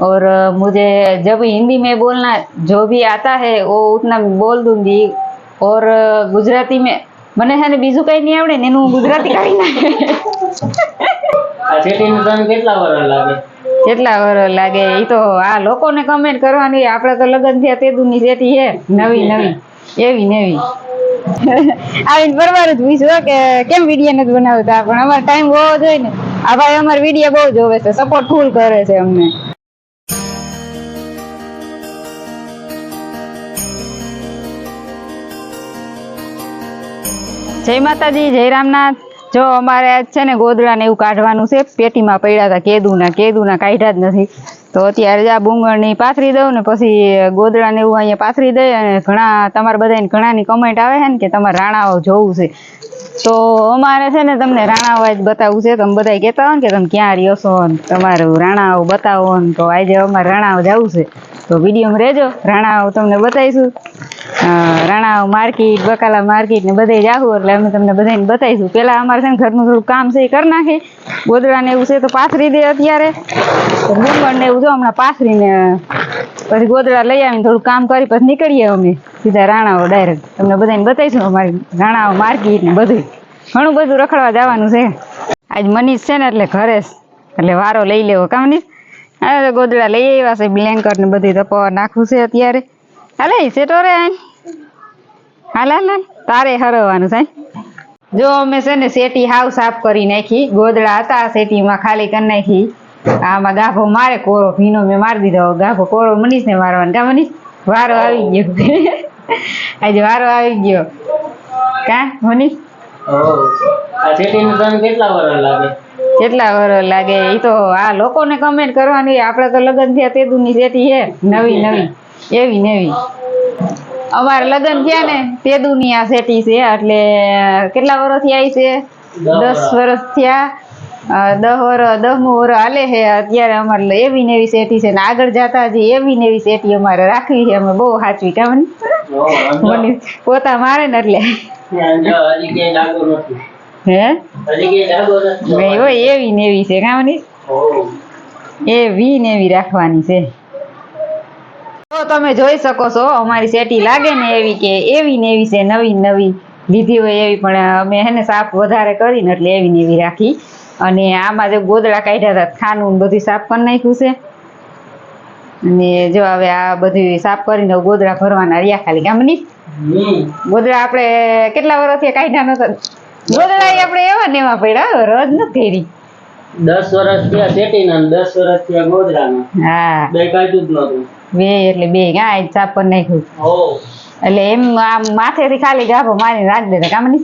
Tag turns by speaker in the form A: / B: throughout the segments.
A: और मुझे जब हिंदी में बोलना जो भी आता है वो उतना बोल दूंगी। और गुजराती में મને છે ને બીજું કઈ નહીં આવડે ને એનું ગુજરાતી કાઢી નાખે।
B: આ સેટિંગ તને કેટલા વર્ષ લાગે
A: એ તો આ લોકોને કમેન્ટ કરવાની, આપણે તો લગ્ન થયા તે દુની સેટી છે નવી નવી એવી નવી આવીને પરવાર જ પૂછ્યું કે કેમ વિડીયો નથી બનાવતા, પણ અમારો ટાઈમ હોવો જોઈએ ને। આ ભાઈ અમારો વિડીયો બહુ જોવે છે, સપોર્ટ ફૂલ કરે છે અમને। જય માતાજી, જય રામનાથ। જો અમારે આજ છે ને ગોદડા ને એવું કાઢવાનું છે, પેટીમાં પડ્યા હતા કેદુના કાઢ્યા જ નથી, તો અત્યારે આ બુંગળની પાથરી દઉં ને પછી ગોદડા ને એવું અહીંયા પાથરી દઈ। અને ઘણા તમારા બધાને ઘણાની કમેન્ટ આવે છે ને કે તમારે રાણાઓ જોવું છે, તો અમારે છે ને તમને રાણાઓ આજ બતાવવું છે। તમે બધા કહેતા હોય ને કે તમે ક્યાં રહ્યો છો ને તમારું રાણાઓ બતાવો ને, તો આજે અમારે રાણાઓ જવું છે, તો વિડીયોમાં રહેજો, રાણાઓ તમને બતાવીશું। રાણાઓ માર્કેટ, બકાલા માર્કેટ ને બધે જાવું એટલે અમે તમને બધાને બતાવીશું। પેલા અમારે છે ને ઘરનું થોડું કામ છે એ કરી નાખી, ગોદડા ને એવું છે તો પાથરી દે અત્યારે, ડુંગળ ને એવું જો હમણાં પાથરીને પછી ગોદડા લઈ આવીને થોડું કામ કરી પછી નીકળીએ અમે સીધા રાણાઓ ડાયરેક્ટ, તમને બધાને બતાવીશું અમારી રાણાઓ માર્કેટ ને બધું ઘણું બધું રખડવા જવાનું છે। આજ મનીષ છે ને એટલે ઘરે એટલે વારો લઈ લેવો કા મનીષ? હા, ગોદડા લઈ આવ્યા છે, બ્લેન્કટ ને બધું તપવા નાખવું છે અત્યારે। હાલે સેટો રે હાલ તારે હરવાનું સાહેબ। જો અમે છે ને સેટી હાવ સાફ કરી નાખી, ગોદડા હતા સેટીમાં ખાલી કરી નાખી। આમાં ગાભો મારે કોરો ભીનો મેં મારી દીધો, ગાભો કોરો મનીષ ને મારવાનો કા મનીષ? વારો આવી ગયો આજે વારો આવી ગયો કા મનીષ?
B: આ સેટિંગ તને કેટલા વર્ષ
A: લાગે એ તો આ લોકોને કમેન્ટ કરવાની, આપણે તો લગ્ન થયા તે દુની સેટી છે નવી નવી એવી નવી। અમારે લગ્ન થયા ને તે દુની આ સેટી છે, એટલે કેટલા વર્ષથી આવી છે? 10 વર્ષ થયા। 10મું વર્ષ હાલે છે અત્યારે। અમારે એવી નવી સેટી છે ને આગળ જતા હજી એવી નવી સેટી અમારે રાખવી છે, અમે બહુ સાચવી કામ મને પોતા મારે ને એટલે હે હોય એવી નેવી છે કામની એવી નેવી રાખવાની છે। તો તમે જોઈ શકો છો અમારી સેટી લાગે ને એવી કે એવી નેવી છે, નવી નવી લીધી હોય એવી, પણ અમે હે ને સાફ વધારે કરીને એટલે એવી નેવી રાખી। અને આમાં જો ગોદડા કાઢ્યા હતા ખાનું બધું સાફ કરી નાખ્યું છે, અને જો હવે આ બધું સાફ કરીને ગોદડા ભરવાના રહ્યા ખાલી ગામની ગોદડા આપણે કેટલા વર્ષથી કાઢ્યા નતા ગોદડા આપણે એવા ને એવા પડ્યા, રજ નથી કરી।
B: 10 વર્ષ થયા સેટી ના 10 વર્ષ થયા ગોદડા ના,
A: હા
B: બે કાઢ્યું જ નતું
A: બે એટલે બે ગાય સાફ કરી નાખ્યું એટલે એમ આમ માથેથી ખાલી ગાભો મારીને રાખી દેતા કામની।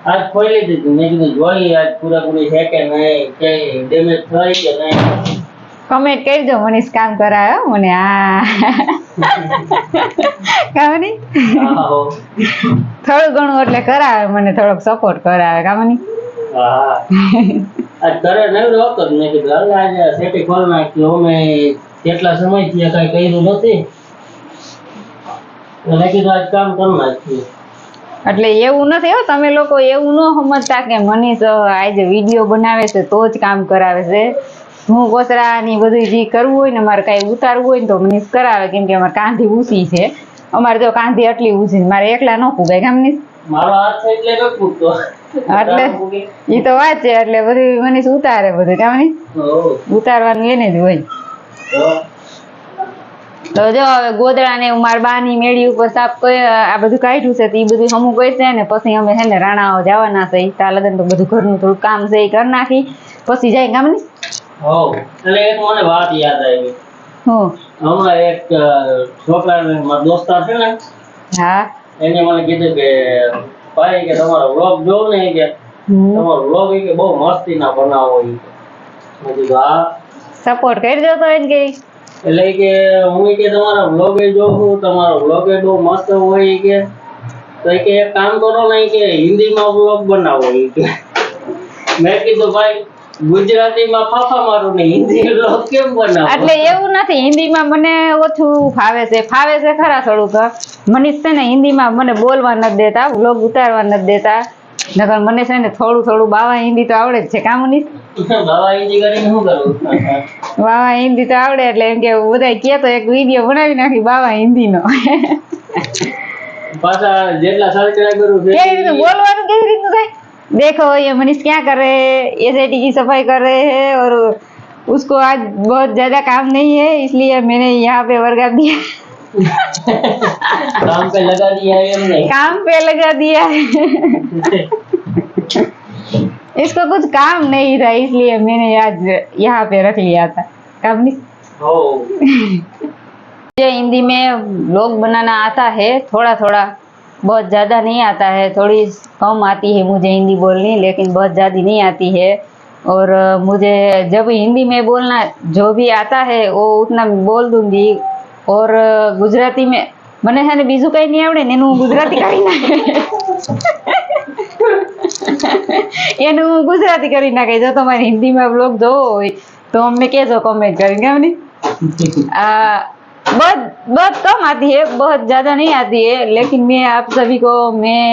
B: આજ ખોલી દીધું, મેં કીધું જોઈ આજ પૂરેપૂરી છે કે નહીં, કઈ ડેમેજ થઈ કે નહીં।
A: કમેન્ટ કરજો મનીષ કામ કરાવે મને આ કામની થોડું ઘણું એટલે કરાવે, મને થોડોક સપોર્ટ કરાવે કામની।
B: હા આજ ઘરે નહીં રહેતો, મેં કીધું હાલ આજે સેટી ખોલ નાખ્યો, અમે કેટલા સમયથી કઈ કર્યું નથી એટલે કીધું આજ કામ કરી નાખ્યું। એટલે
A: એવું નથી હો, તમે લોકો એવું ન સમજતા કે મનીષ આજે વિડીયો બનાવે છે તો જ કામ કરાવે છે। હું કોતરા ની બધું જે કરવું હોય ને મારે કઈ ઉતારવું હોય ને તો મનીષ કરાવે, કેમ કે અમારે કાંધી ઊંચી છે, અમારે જો કાંધી આટલી ઊંચી મારે એકલા ન પુગાય કામ મનીષ?
B: મારો હાથ છે એટલે ન પૂગતો,
A: એટલે ઈ તો વાત છે, એટલે બધું મનીષ ઉતારે બધું કામ મનીષ ઉતારવાનું એને જ હોય। તો જો હવે ગોદડા ને મારા બાની મેળી ઉપર સાફ આ બધું કાઢ્યું છે, તો એ બધું અમુક હોય છે ને પછી અમે છે ને રાણાઓ જવાના છે, ત્યાં લગન તો બધું ઘરનું થોડું કામ છે એ કરી નાખી પછી જાય કામ ની।
B: એટલે એક મને વાત યાદ આવી, હમણાં એક છોકરા મારા દોસ્તાર છે ને, હા એને મને કીધું કે ભાઈ કે તમારો વ્લોગ જોઉં ને કે તમારો વ્લોગ કે બહુ મસ્તી ના બનાવો, મેં કીધું હા
A: સપોર્ટ કરજો તો એને કે
B: એટલે કે હું કે તમારા વ્લોગ જોઉં, તમારો વ્લોગ બહુ મસ્ત હોય કે, તો કે એક કામ કરો ને કે હિન્દીમાં વ્લોગ બનાવો કે। મેં કીધું ભાઈ ગુજરાતીમાં ફાફા મારું ને હિન્દી વ્લોગ કેમ બનાવો?
A: એટલે એવું નથી, હિન્દીમાં મને ઓછું ફાવે છે ખરા થોડુંક, મનીષ છે ને હિન્દીમાં મને બોલવા નથી દેતા, વ્લોગ ઉતારવા નથી દેતા, નકર મને છે ને થોડું થોડું બાવા હિન્દી તો આવડે જ છે કામ નહીં
B: બાવા હિન્દી કરીને શું કરું?
A: બાવા હિન્દી તો આવડે એટલે એમ કે બધા કે તો એક વિડીયો બનાવી નાખી બાવા હિન્દી નો
B: પાછા જેટલા સબસ્ક્રાઇબર
A: કેવી રીતે બોલવાનું કેવી રીતનું થાય देखो ये मनीष क्या कर रहे हैं एसआईटी की सफाई कर रहे हैं और उसको आज बहुत ज्यादा काम नहीं है इसलिए मैंने यहाँ पे वर्क दिया
B: काम पे लगा दिया है हमने
A: काम पे लगा दिया है इसको कुछ काम नहीं था इसलिए मैंने आज यहाँ पे रख लिया था काम नहीं मुझे हिंदी में व्लॉग बनाना आता है थोड़ा थोड़ा बहुत ज़्यादा नहीं आता है थोड़ी कम आती है मुझे हिंदी बोलनी लेकिन बहुत ज़्यादा नहीं आती है और मुझे जब हिंदी में बोलना जो भी आता है वो उतना बोल दूंगी और गुजराती में મને છે ને બીજું કઈ નહીં આવડે ને એનું હું ગુજરાતી કરી નાખે એનું હું ગુજરાતી કરી નાખે જો તમારે હિન્દીમાં બ્લોગ જોવો હોય તો અમને કહેજો કમેન્ટ કરીને કેમ નહીં बहुत बहुत कम आती है बहुत ज़्यादा नहीं आती है लेकिन मैं आप सभी को मैं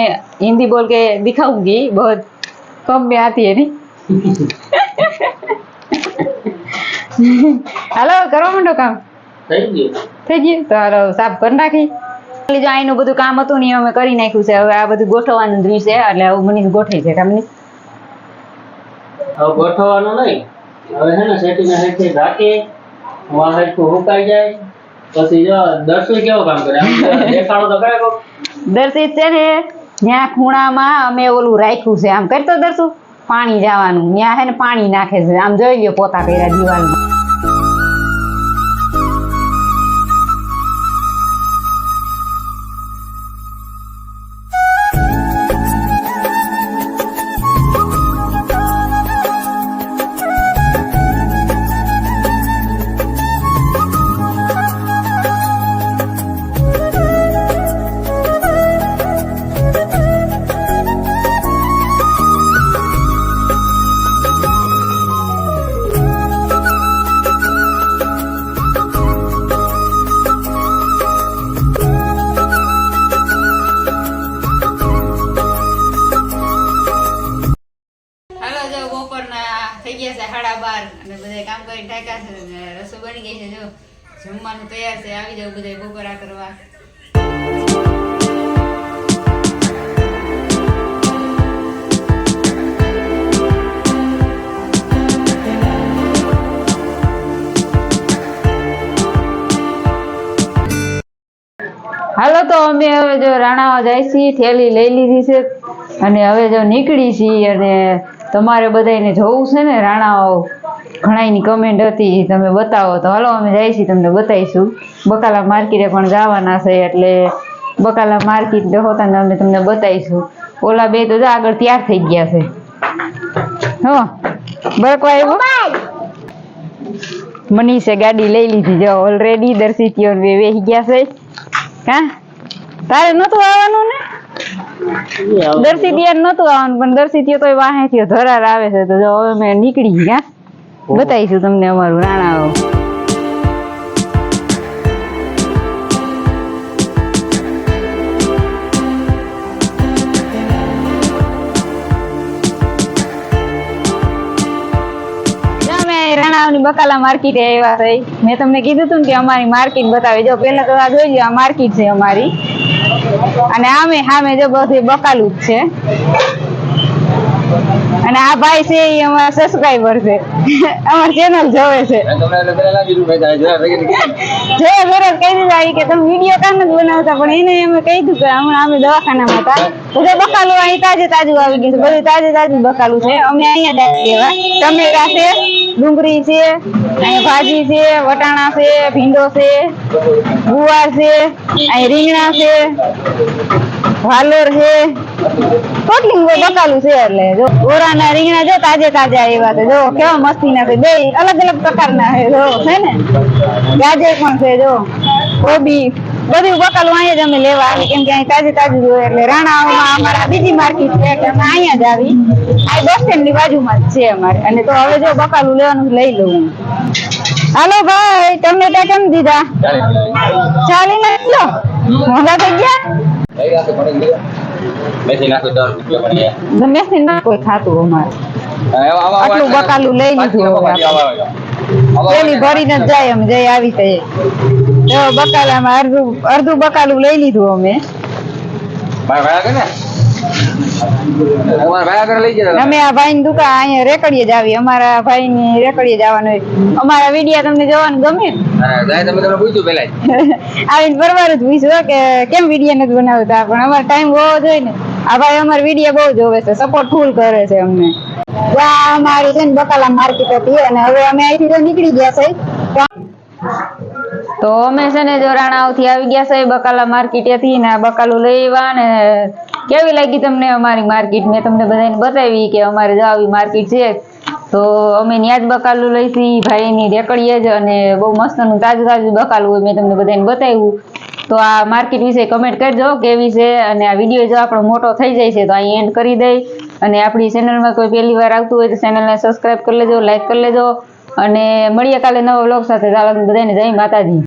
A: हिंदी बोल के दिखाऊंगी बहुत कम में आती है नहीं हेलो करो मंडो काम થઈ ગયું તો હાલો સાફ કરી નાખી જો અહીંનું બધું કામ હતું ને અમે કરી નાખ્યું છે હવે આ બધું ગોઠવવાનું જ છે એટલે હવે મનીષ ગોઠવી છે કામ નહીં
B: હવે ગોઠવવાનું નહીં હવે છે ને સેટીને હેઠે રાખી વાહે હુકાઈ જાય પછી જો દર્શી કેવો કામ કરે આમ દેખાડો તો કરે કોક
A: દર્શિત છે ને ત્યાં ખૂણામાં અમે ઓલું રાખ્યું છે આમ કરતો દર્શુ પાણી જવાનું ત્યાં છે ને પાણી નાખે છે આમ જોઈ લ્યો પોતા કર્યા દિવાલમાં થઈ ગયા છે 12:30 અને બધા કામ કરીને ટાકા છે અને રસોઈ બની ગઈ છે જો જમવાનું તૈયાર છે આવી જાવ બધા બપોરા કરવા હાલો તો અમે હવે જો રાણાવા જાય છીએ થેલી લઈ લીધી છે અને હવે જો નીકળી છીએ અને તમારે બધાને જોવું છે ને રાણાઓ ઘણાની કમેન્ટ હતી તમે બતાવો તો હાલો અમે જઈશું તમને બતાવીશું બકાલા માર્કેટે પણ જવાના છે એટલે બકાલા માર્કેટ હોતા ને અમે તમને બતાવીશું ઓલા બે તો આગળ તૈયાર થઈ ગયા છે હો બરકવા આવ્યો મનીષે ગાડી લઈ લીધી જો ઓલરેડી દર્શિતીઓ બે વેહી ગયા છે હા તારે નતું આવવાનું ને દર્શિતીય નતું આવવાનું પણ દર્શિતીય તો વાહેથી ધરાર આવે છે તો જો હવે મેં નીકળી ગયા બતાવીશું તમને અમારું રાણાઓ રાણાવની બકાલા માર્કેટ આવ્યા છે મેં તમને કીધું હતું ને કે અમારી માર્કેટ બતાવી જો પેલા તો આ જોઈ લો આ માર્કેટ છે અમારી અને આમે સામે જો બધું બકાલું જ છે અને આ ભાઈ છે એ અમારા સબસ્ક્રાઇબર છે અમાર ચેનલ જોવે છે જે મેરેજ કહી દીધા કે તમે વિડીયો કામ જ બનાવતા પણ એને અમે કહી દીધું કે હમણાં અમે દવાખાનામાં હતા બધું બકાલું અહીં તાજે તાજું આવી ગયું છે બધું તાજે તાજું બકાલું છે અમે અહીંયા દેવા ટમેટા છે ડુંગળી છે અહીં ભાજી છે વટાણા છે ભીંડો છે ગુવાર છે અહીં રીંગણા છે વાલોર છે કેટલી બકાલું છે એટલે જો ઓરાના રીંગણા જો તાજે તાજા આવ્યા છે જો કેવા મસ્તીના છે બે અલગ અલગ પ્રકારના છે જો છે ને ગાજર પણ છે જો કોબી બધું બકાલું અહીંયા જ અમે લેવા આવી કેમ કે અહીં તાજે તાજું જોઈએ એટલે રાણામાં અમારા બીજી માર્કેટ છે એટલે અમે અહીંયા જ આવી આ બસ સ્ટેન્ડ ની બાજુમાં જ છે અમારે અને તો હવે જો બકાલું લેવાનું લઈ લઉં હાલો ભાઈ ટમેટા કેમ દીધા 40 ના કિલો મોંઘા થઈ ગયા
C: મેથી નાખી 10 રૂપિયા પણ
A: મેથી ના કોઈ ખાતું અમારે આટલું બકાલું લઈ લીધું પેલી ભરીને જ જાય અમે જઈ આવી તો બકાલામાં અડધું બકાલું લઈ લીધું અમે અમે આ ભાઈ ની દુકાન અહીંયા રેકડીએ જ આવી અમારા ભાઈ ની રેકડીએ જવાનું હોય અમારા વિડીયો તમને જોવાનું ગમે આવીને બરોબર જ પૂછ્યું કે કેમ વિડીયો નથી બનાવતા પણ અમારો ટાઈમ હોવો જોઈએ ને આ ભાઈ અમારો વિડીયો બહુ જોવે છે સપોર્ટ ફૂલ કરે છે અમને અમારી છે ને બકાલા માર્કેટ હતી અને હવે અમે અહીંથી તો નીકળી ગયા છે તો અમે છે ને જો રાણાવથી આવી ગયા છે બકાલા માર્કેટ હતી ને બકાલું લઈ આવ્યા ને કેવી લાગી તમને અમારી માર્કેટ મેં તમને બધાને બતાવી કે અમારે જો આવી માર્કેટ છે તો અમે ત્યાં જ બકાલું લઈશી ભાઈની રેકડીએ જ અને બહુ મસ્તનું તાજું તાજું બકાલું હોય મેં તમને બધાને બતાવ્યું તો આ માર્કેટ વિશે કમેન્ટ કરજો કેવી છે અને આ વિડીયો જો આપણો મોટો થઈ જાય છે તો અહીં એન્ડ કરી દઈ અને આપણી ચેનલમાં કોઈ પહેલી વાર આવતું હોય તો ચેનલને સબસ્ક્રાઈબ કરી લેજો લાઈક કરી લેજો અને મળીએ કાલે નવા વ્લોગ સાથે બધાને જય માતાજી.